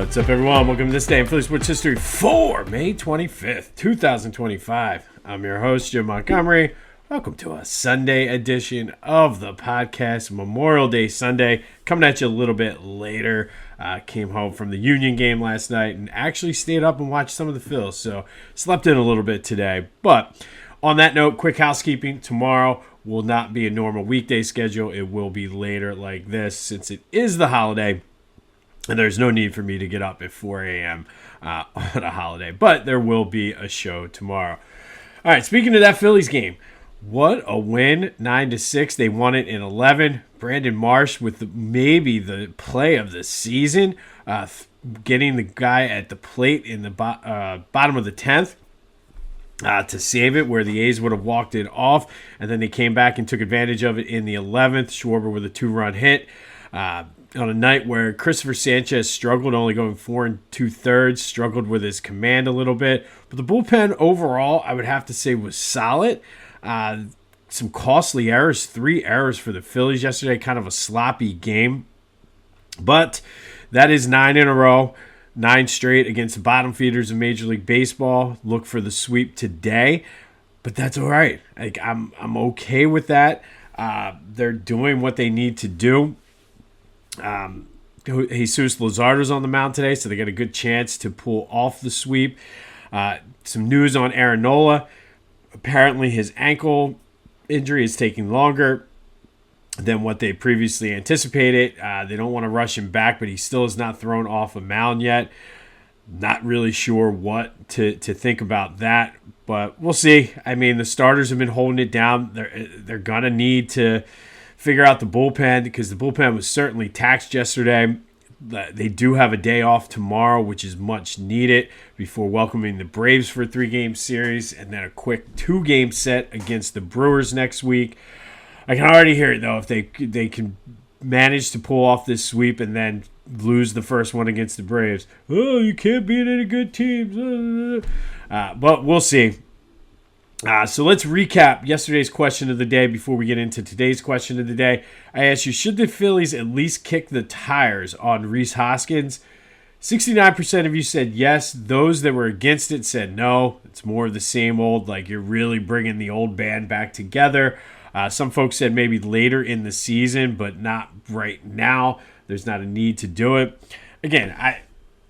What's up, everyone? Welcome to this day in Philly sports history for May 25th, 2025. I'm your host, Jim Montgomery. Welcome to a Sunday edition of the podcast, Memorial Day Sunday. Coming at you a little bit later. Came home from the Union game last night and actually stayed up and watched some of the Phillies, so slept in a little bit today. But on that note, quick housekeeping. Tomorrow will not be a normal weekday schedule. It will be later like this since it is the holiday. And there's no need for me to get up at 4 a.m. On a holiday. But there will be a show tomorrow. All right, speaking of that Phillies game, what a win, 9-6. They won it in 11. Brandon Marsh with maybe the play of the season, getting the guy at the plate in the bottom of the 10th. To save it where the A's would have walked it off. And then they came back and took advantage of it in the 11th. Schwarber with a 2-run hit. On a night where Christopher Sanchez struggled, only going 4 2/3, struggled with his command a little bit. But the bullpen overall, I would have to say, was solid. Some costly errors, 3 errors for the Phillies yesterday, kind of a sloppy game. But that is 9 in a row, 9 straight against the bottom feeders of Major League Baseball. Look for the sweep today, but that's all right. I'm okay with that. They're doing what they need to do. Jesus Luzardo's on the mound today, so they got a good chance to pull off the sweep. Some news on Aaron Nola. Apparently his ankle injury is taking longer than what they previously anticipated. They don't want to rush him back, but he still is not thrown off a mound yet. Not really sure what to think about that, but we'll see. I mean, the starters have been holding it down. They're going to need to figure out the bullpen because the bullpen was certainly taxed yesterday. They do have a day off tomorrow, which is much needed before welcoming the Braves for a 3-game series and then a quick 2-game set against the Brewers next week. I can already hear it, though, if they can manage to pull off this sweep and then lose the first one against the Braves. Oh, you can't beat any good teams. But we'll see. So let's recap yesterday's question of the day before we get into today's question of the day. I asked you, should the Phillies at least kick the tires on Rhys Hoskins? 69% of you said yes. Those that were against it said no. It's more of the same old, like you're really bringing the old band back together. Some folks said maybe later in the season, but not right now. There's not a need to do it. Again,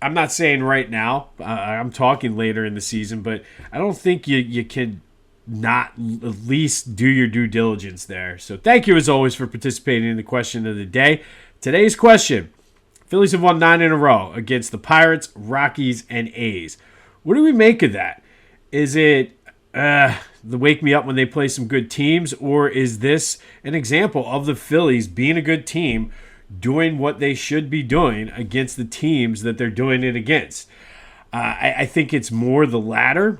I'm not saying right now. I'm talking later in the season, but I don't think you can not at least do your due diligence there. So thank you as always for participating in the question of the day. Today's question: Phillies have won 9 in a row against the Pirates, Rockies, and A's. What do we make of that? Is it the wake me up when they play some good teams, or is this an example of the Phillies being a good team, doing what they should be doing against the teams that they're doing it against? I think it's more the latter.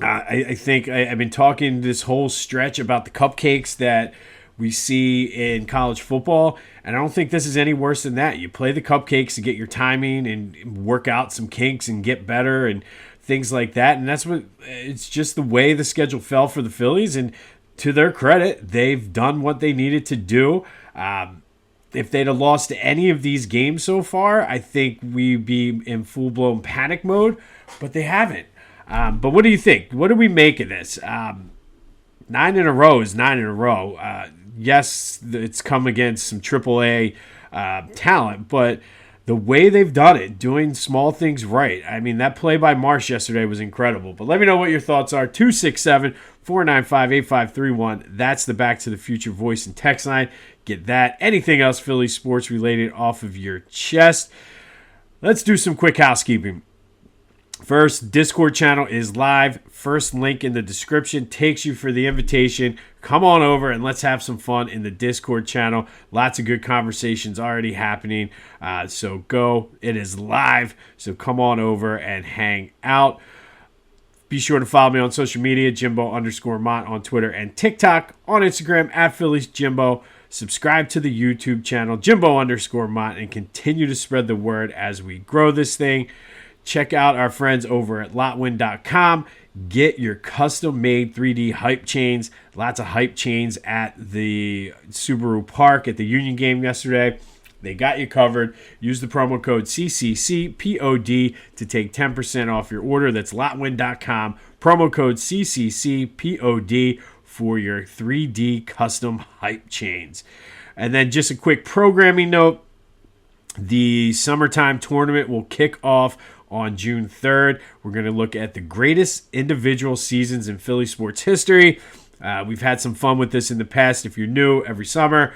I think I've been talking this whole stretch about the cupcakes that we see in college football, and I don't think this is any worse than that. You play the cupcakes to get your timing and work out some kinks and get better and things like that, and it's just the way the schedule fell for the Phillies, and to their credit, they've done what they needed to do. If they'd have lost any of these games so far, I think we'd be in full-blown panic mode, but they haven't. But what do you think? What do we make of this? 9 in a row is 9 in a row. Yes, it's come against some AAA talent, but the way they've done it, doing small things right. I mean, that play by Marsh yesterday was incredible. But let me know what your thoughts are. 267-495-8531. That's the Back to the Future voice and text line. Get that. Anything else Philly sports related off of your chest. Let's do some quick housekeeping. First, Discord channel is live. First link in the description takes you for the invitation. Come on over and let's have some fun in the Discord channel. Lots of good conversations already happening. So go. It is live. So come on over and hang out. Be sure to follow me on social media, Jimbo_Mont on Twitter and TikTok. On Instagram, @PhilliesJimbo. Subscribe to the YouTube channel, Jimbo_Mont, and continue to spread the word as we grow this thing. Check out our friends over at lotwin.com. Get your custom-made 3D hype chains. Lots of hype chains at the Subaru Park at the Union game yesterday. They got you covered. Use the promo code CCCPOD to take 10% off your order. That's lotwin.com. Promo code CCCPOD for your 3D custom hype chains. And then just a quick programming note. The summertime tournament will kick off on June 3rd. We're going to look at the greatest individual seasons in Philly sports history. We've had some fun with this in the past. If you're new, every summer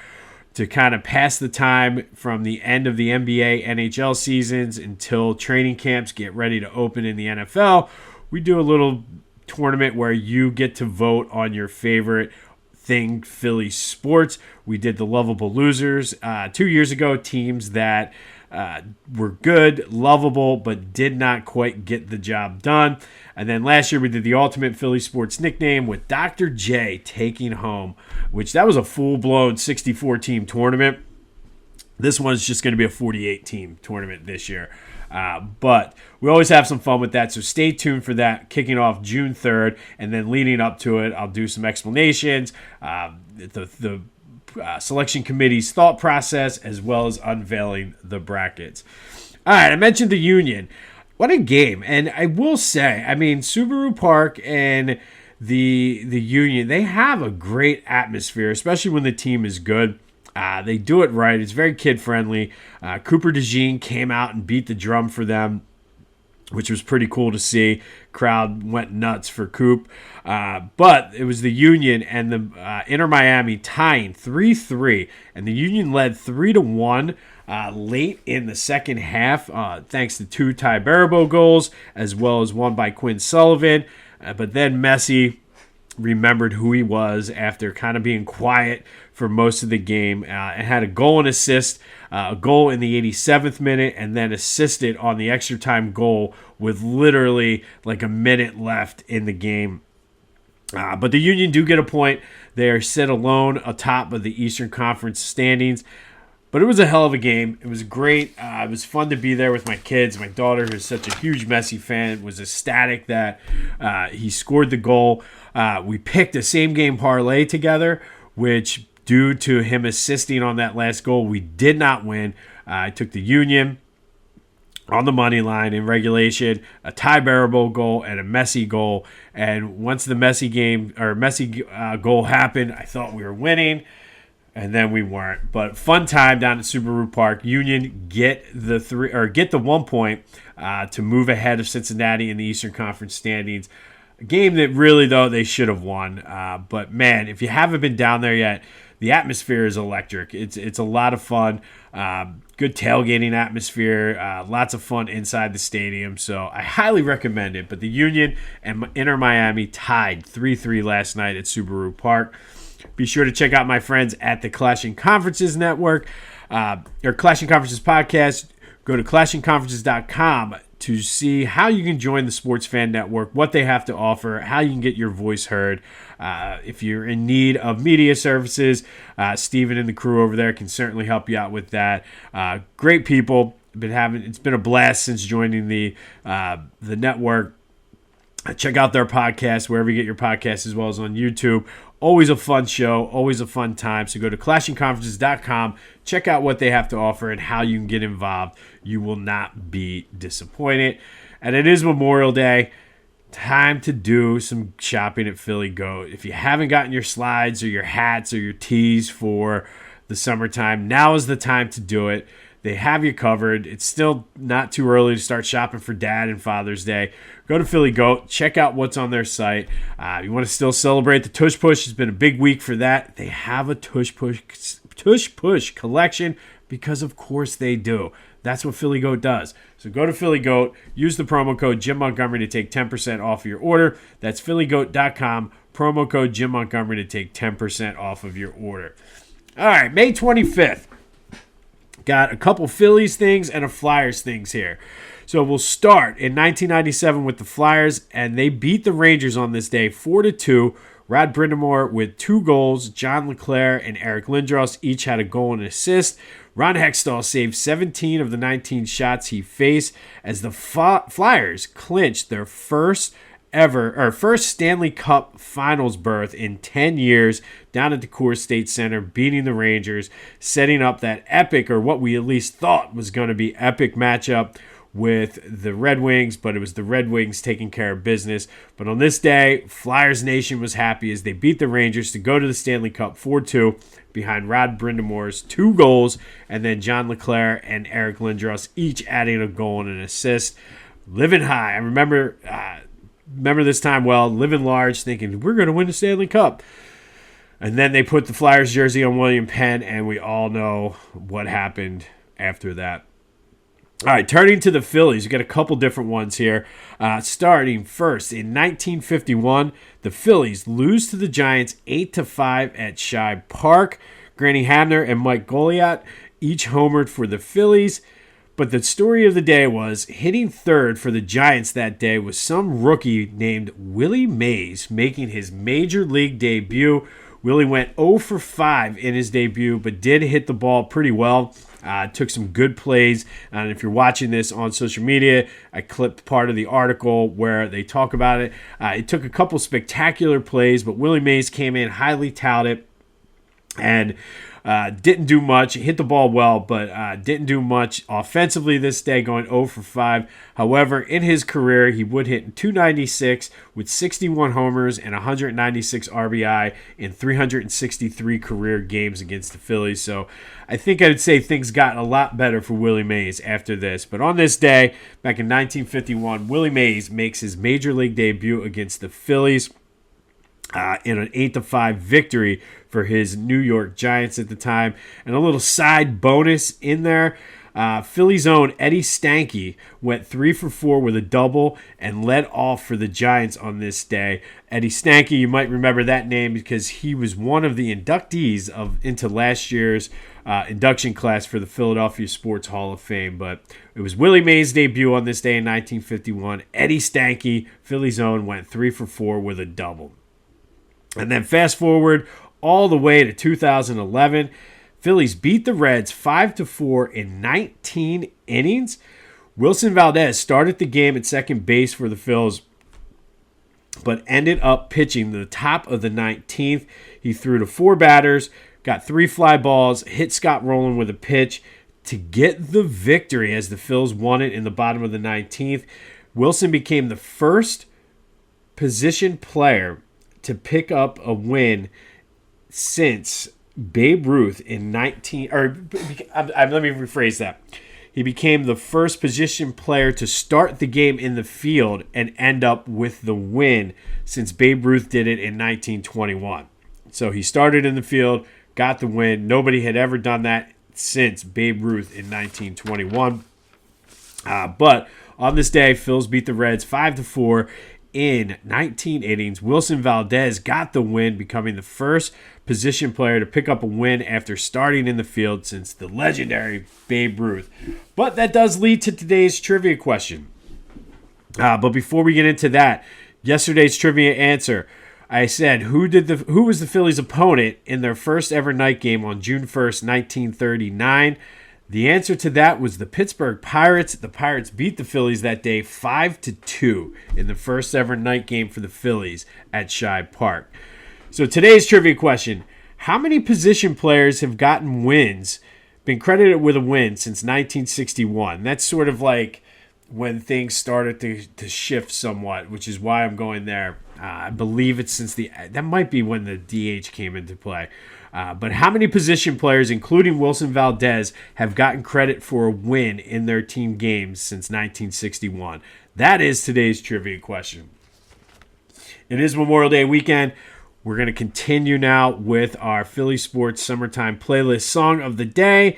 to kind of pass the time from the end of the NBA, NHL seasons until training camps get ready to open in the NFL, we do a little tournament where you get to vote on your favorite thing Philly sports. We did the Lovable Losers 2 years ago, teams that were good, lovable, but did not quite get the job done. And then last year we did the Ultimate Philly Sports Nickname with Dr. J taking home, which that was a full-blown 64-team tournament. This one's just going to be a 48-team tournament this year. But we always have some fun with that, so stay tuned for that, kicking off June 3rd, and then leading up to it, I'll do some explanations, the selection committee's thought process, as well as unveiling the brackets. All right, I mentioned the Union. What a game. And I will say, I mean, Subaru Park and the Union, they have a great atmosphere, especially when the team is good. They do it right. It's very kid-friendly. Cooper DeJean came out and beat the drum for them, which was pretty cool to see. Crowd went nuts for Coop. But it was the Union and the Inter Miami tying 3-3. And the Union led 3-1 late in the second half, thanks to 2 Ty Barabo goals, as well as one by Quinn Sullivan. But then Messi remembered who he was after kind of being quiet for most of the game, and had a goal and assist, a goal in the 87th minute, and then assisted on the extra time goal with literally like a minute left in the game. But the Union do get a point. They are set alone atop of the Eastern Conference standings. But it was a hell of a game. It was great. It was fun to be there with my kids. My daughter, who's such a huge Messi fan, was ecstatic that he scored the goal. We picked a same-game parlay together, which, due to him assisting on that last goal, we did not win. I took the Union on the money line in regulation, a Ty Barabo goal, and a Messi goal. And once the Messi goal happened, I thought we were winning. And then we weren't. But fun time down at Subaru Park. Union get the 1 point to move ahead of Cincinnati in the Eastern Conference standings. A game that really, though, they should have won. But man, if you haven't been down there yet, the atmosphere is electric. It's a lot of fun. Good tailgating atmosphere. Lots of fun inside the stadium. So I highly recommend it. But the Union and Inter Miami tied 3-3 last night at Subaru Park. Be sure to check out my friends at the Clashing Conferences Network, or Clashing Conferences Podcast. Go to clashingconferences.com to see how you can join the Sports Fan Network, what they have to offer, how you can get your voice heard. If you're in need of media services, Steven and the crew over there can certainly help you out with that. Great people. It's been a blast since joining the network. Check out their podcast wherever you get your podcasts, as well as on YouTube. Always a fun show, always a fun time. So go to clashingconferences.com, check out what they have to offer and how you can get involved. You will not be disappointed. And it is Memorial Day. Time to do some shopping at Philly Goat. If you haven't gotten your slides or your hats or your tees for the summertime, now is the time to do it. They have you covered. It's still not too early to start shopping for Dad and Father's Day. Go to Philly Goat. Check out what's on their site. You want to still celebrate the Tush Push. It's been a big week for that. They have a Tush Push collection because, of course, they do. That's what Philly Goat does. So go to Philly Goat. Use the promo code Jim Montgomery to take 10% off of your order. That's phillygoat.com. Promo code Jim Montgomery to take 10% off of your order. All right, May 25th. Got a couple Phillies things and a Flyers things here. So we'll start in 1997 with the Flyers, and they beat the Rangers on this day 4-2. Rod Brindamore with 2 goals. John LeClaire and Eric Lindros each had a goal and an assist. Ron Hextall saved 17 of the 19 shots he faced as the Flyers clinched their first first Stanley Cup Finals berth in 10 years down at the Coors State Center, beating the Rangers, setting up that epic, or what we at least thought was going to be epic matchup with the Red Wings, but it was the Red Wings taking care of business. But on this day, Flyers Nation was happy as they beat the Rangers to go to the Stanley Cup 4-2 behind Rod Brindamore's 2 goals, and then John LeClair and Eric Lindros each adding a goal and an assist. Living high. I remember this time well, living large, thinking we're going to win the Stanley Cup. And then they put the Flyers jersey on William Penn, and we all know what happened after that. All right, turning to the Phillies, you got a couple different ones here. Starting first, in 1951, the Phillies lose to the Giants 8-5 at Shibe Park. Granny Hamner and Mike Goliat each homered for the Phillies. But the story of the day was hitting third for the Giants that day was some rookie named Willie Mays making his major league debut. Willie went 0 for 5 in his debut, but did hit the ball pretty well. Took some good plays. And if you're watching this on social media, I clipped part of the article where they talk about it. It took a couple spectacular plays, but Willie Mays came in highly touted and didn't do much. Hit the ball well, but didn't do much offensively this day, going 0 for 5. However, in his career, he would hit .296 with 61 homers and 196 RBI in 363 career games against the Phillies. So I think I would say things got a lot better for Willie Mays after this. But on this day, back in 1951, Willie Mays makes his major league debut against the Phillies in an 8-5 victory for his New York Giants at the time. And a little side bonus in there, Phillies' own Eddie Stanky went 3 for 4 with a double and led off for the Giants on this day. Eddie Stanky, you might remember that name because he was one of the inductees into last year's induction class for the Philadelphia Sports Hall of Fame. But it was Willie Mays' debut on this day in 1951. Eddie Stanky, Phillies' own, went 3 for 4 with a double. And then fast forward all the way to 2011, Phillies beat the Reds 5-4 in 19 innings. Wilson Valdez started the game at second base for the Phils, but ended up pitching the top of the 19th. He threw to 4 batters, got 3 fly balls, hit Scott Rowland with a pitch to get the victory as the Phils won it in the bottom of the 19th. Wilson became the first position player to pick up a win since Babe Ruth in let me rephrase that. He became the first position player to start the game in the field and end up with the win since Babe Ruth did it in 1921. So he started in the field, got the win. Nobody had ever done that since Babe Ruth in 1921. But on this day, Phils beat the Reds 5-4 in 19 innings. Wilson Valdez got the win, becoming the first position player to pick up a win after starting in the field since the legendary Babe Ruth. But that does lead to today's trivia question. But before we get into that, yesterday's trivia answer, I said, who was the Phillies' opponent in their first ever night game on June 1st, 1939? The answer to that was the Pittsburgh Pirates. The Pirates beat the Phillies that day 5-2 in the first ever night game for the Phillies at Shibe Park. So today's trivia question, how many position players have gotten wins, been credited with a win since 1961? That's sort of like when things started to shift somewhat, which is why I'm going there. I believe it's that might be when the DH came into play. But how many position players, including Wilson Valdez, have gotten credit for a win in their team games since 1961? That is today's trivia question. It is Memorial Day weekend. We're going to continue now with our Philly Sports Summertime Playlist Song of the Day.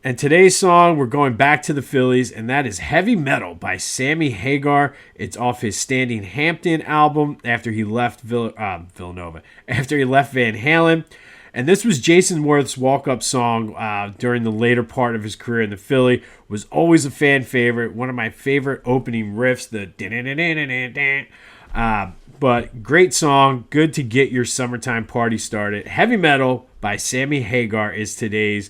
And today's song, we're going back to the Phillies, and that is Heavy Metal by Sammy Hagar. It's off his Standing Hampton album after he left Villanova, after he left Van Halen. And this was Jason Worth's walk-up song during the later part of his career in the Philly. Was always a fan favorite, one of my favorite opening riffs, the but great song, good to get your summertime party started. Heavy Metal by Sammy Hagar is today's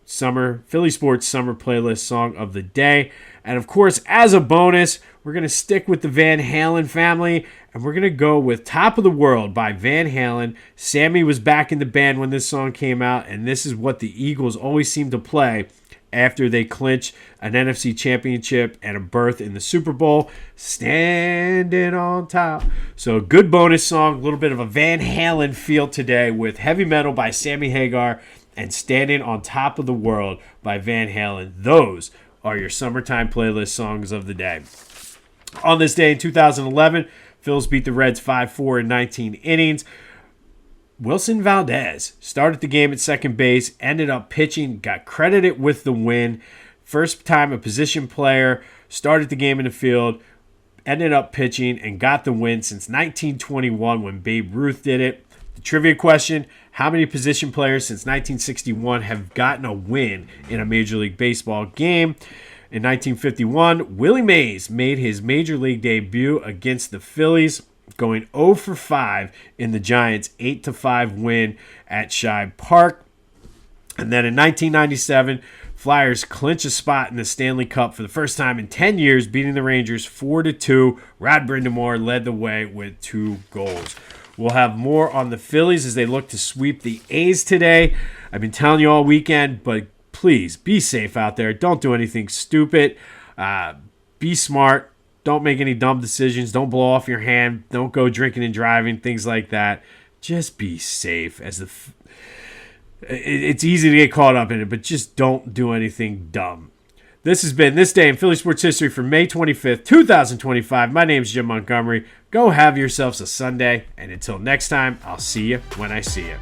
Philly Sports Summer Playlist Song of the Day. And of course, as a bonus, we're going to stick with the Van Halen family, and we're going to go with Top of the World by Van Halen. Sammy was back in the band when this song came out, and this is what the Eagles always seem to play after they clinch an NFC championship and a berth in the Super Bowl. Standing on top. So a good bonus song, a little bit of a Van Halen feel today with Heavy Metal by Sammy Hagar and Standing on Top of the World by Van Halen. Those are your summertime playlist songs of the day. On this day in 2011, Phillies beat the Reds 5-4 in 19 innings. Wilson Valdez started the game at second base, ended up pitching, got credited with the win. First time a position player started the game in the field, ended up pitching, and got the win since 1921 when Babe Ruth did it. The trivia question, how many position players since 1961 have gotten a win in a Major League Baseball game? In 1951, Willie Mays made his Major League debut against the Phillies, going 0 for 5 in the Giants' 8-5 win at Shibe Park. And then in 1997, Flyers clinch a spot in the Stanley Cup for the first time in 10 years, beating the Rangers 4-2. Rod Brind'Amour led the way with 2 goals. We'll have more on the Phillies as they look to sweep the A's today. I've been telling you all weekend, but please be safe out there. Don't do anything stupid. Be smart. Don't make any dumb decisions. Don't blow off your hand. Don't go drinking and driving, things like that. Just be safe. It's easy to get caught up in it, but just don't do anything dumb. This has been This Day in Philly Sports History for May 25th, 2025. My name is Jim Montgomery. Go have yourselves a Sunday, and until next time, I'll see you when I see you.